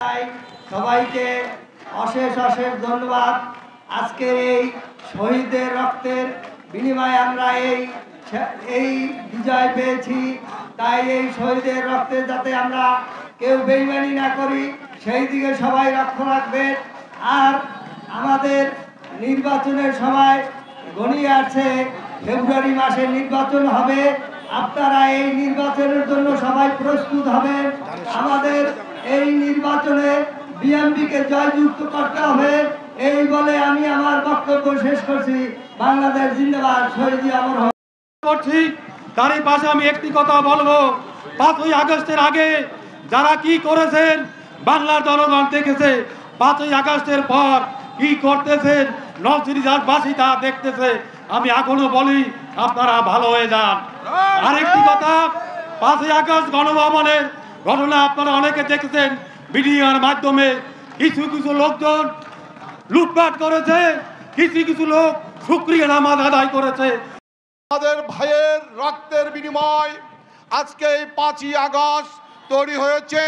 সবাইকে অশেষ অশেষ ধন্যবাদ। আজকের এই শহীদদের রক্তের বিনিময়ে আমরা এই বিজয় পেয়েছি। তাই এই শহীদের রক্তে যাতে আমরা কেউ বেইমানি না করি সেই দিকে সবাই লক্ষ্য রাখবেন। আর আমাদের নির্বাচনের সময় ঘনিয়ে আসছে, ফেব্রুয়ারি মাসে নির্বাচন হবে। আপনারা এই নির্বাচনের জন্য সবাই প্রস্তুত হবেন। আমাদের এই নির্বাচনে বিএনপিকে জয়যুক্ত করতে হবে। এই বলে আমি আমার বক্তব্য শেষ করছি। বাংলাদেশ জিন্দাবাদ, শহীদ অমর করছি। তারই পাশে আমি একটি কথা বলবো, 5ই আগস্টের আগে যারা কি করেছেন বাংলার জনগণ দেখেছে। 5ই আগস্টের পর কি করতেছেন নওশীবাসী তা দেখতেছে। আমি এখনো বলি আপনারা ভালো হয়ে যান। আরেকটি কথা, 5ই আগস্ট গণভবনের ঘটনা আপনারা অনেকে দেখেছেন মিডিয়ার মাধ্যমে। কিছু কিছু লোকজন লুটপাট করেছে, কিছু লোক শুকরিয়া নামাজ আদায় করেছে। আমাদের ভাইয়ের রক্তের বিনিময় আজকে এই 5ই আগস্ট তৈরি হয়েছে।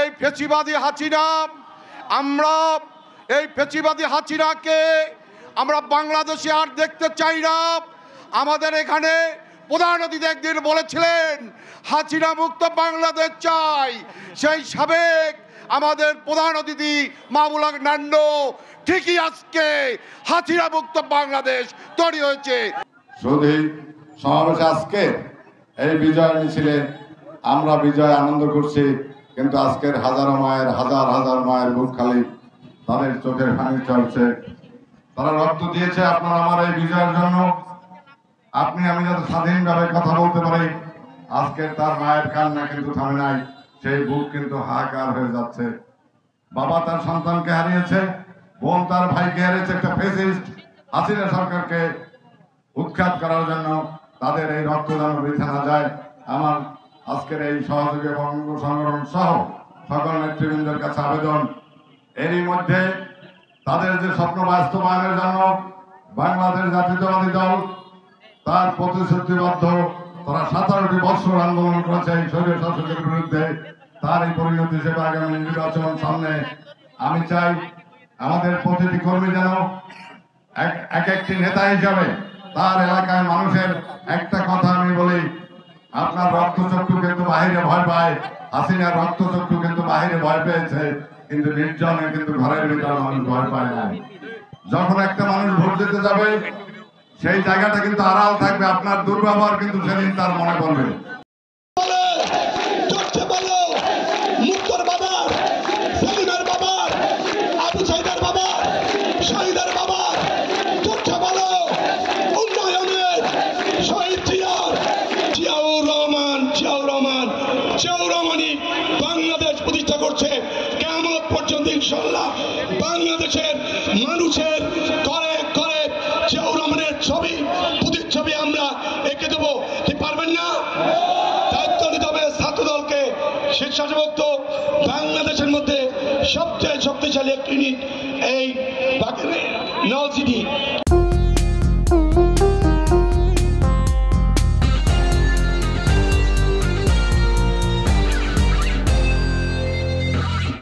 এই ফেসিবাদী হাসিনা, আমরা এই ফেসিবাদী হাসিনাকে আমরা বাংলাদেশে আর দেখতে চাই না। আমাদের এখানে প্রধান অতিথি একদিন বলেছিলেন হাসিনা মুক্ত বাংলাদেশ চাই। সেই সাবেক আমাদের প্রধান অতিথি মাহবুব আলম নান্নু ঠিকই আজকে হাসিনা মুক্ত বাংলাদেশ তৈরি হয়েছে। শুধু সমাবেশে আজকে এই বিজয় মিছিলে আমরা বিজয় আনন্দ করছি, কিন্তু আজকের হাজার হাজার মায়ের বুক খালি, তাদের চোখের পানি চলছে। তারা রক্ত দিয়েছে আপনার আমার এই বিজয়ের জন্য। আপনি আমি যাতে স্বাধীনভাবে কথা বলতে পারি, আজকের তার মায়ের কান্না কিন্তু থামে নাই। সেই বুক কিন্তু হাহাকার হয়ে যাচ্ছে। বাবা তার সন্তানকে হারিয়েছে, বোন তার ভাইকে হারিয়েছে। একটা ফ্যাসিস্ট হাসিনা সরকারকে উৎখাত করার জন্য তাদের এই রক্ত যেন বৃথা না যায়। আমার আজকের এই সহযোগী বঙ্গ সংগঠন সহ সকল নেতৃবৃন্দের কাছে আবেদন, এরই মধ্যে তাদের যে স্বপ্ন বাস্তবায়নের জন্য বাংলাদেশ জাতীয়তাবাদী দল তার প্রতিশ্রুতিবদ্ধ। তারা 17টি বছর আন্দোলন করেছে এই স্বৈর শাসকের বিরুদ্ধে। তার এই পরিণতি হিসেবে আগামী নির্বাচন সামনে। আমি চাই আমাদের প্রতিটি কর্মী যেন এক একটি নেতা হিসাবে তার এলাকায় মানুষের একটা কথা আমি বলি, আপনার রক্তচক্ষু কিন্তু বাহিরে ভয় পায়, হাসিনার রক্তচক্ষু কিন্তু বাহিরে ভয় পেয়েছে, কিন্তু নির্জনে কিন্তু ঘরের ভিতরে মানুষ ভয় পায় না। যখন একটা মানুষ ভোট দিতে যাবে সেই জায়গাটা কিন্তু আড়াল থাকবে। আপনার দুর্ব্যবহার কিন্তু সেদিন তার মনে পড়বে। বাংলাদেশ প্রতিষ্ঠা করছে কিয়ামত পর্যন্ত ইনশাআল্লাহ। বাংলাদেশের মানুষের ঘরে ঘরে জিয়াউর রহমানের ছবি প্রতিচ্ছবি আমরা এঁকে দেবো। পারবেন না? দায়িত্ব নিতে হবে ছাত্র দলকে। স্বেচ্ছাসেবক বাংলাদেশের মধ্যে সবচেয়ে শক্তিশালী একটি ইউনিট এই নওশীবাসী।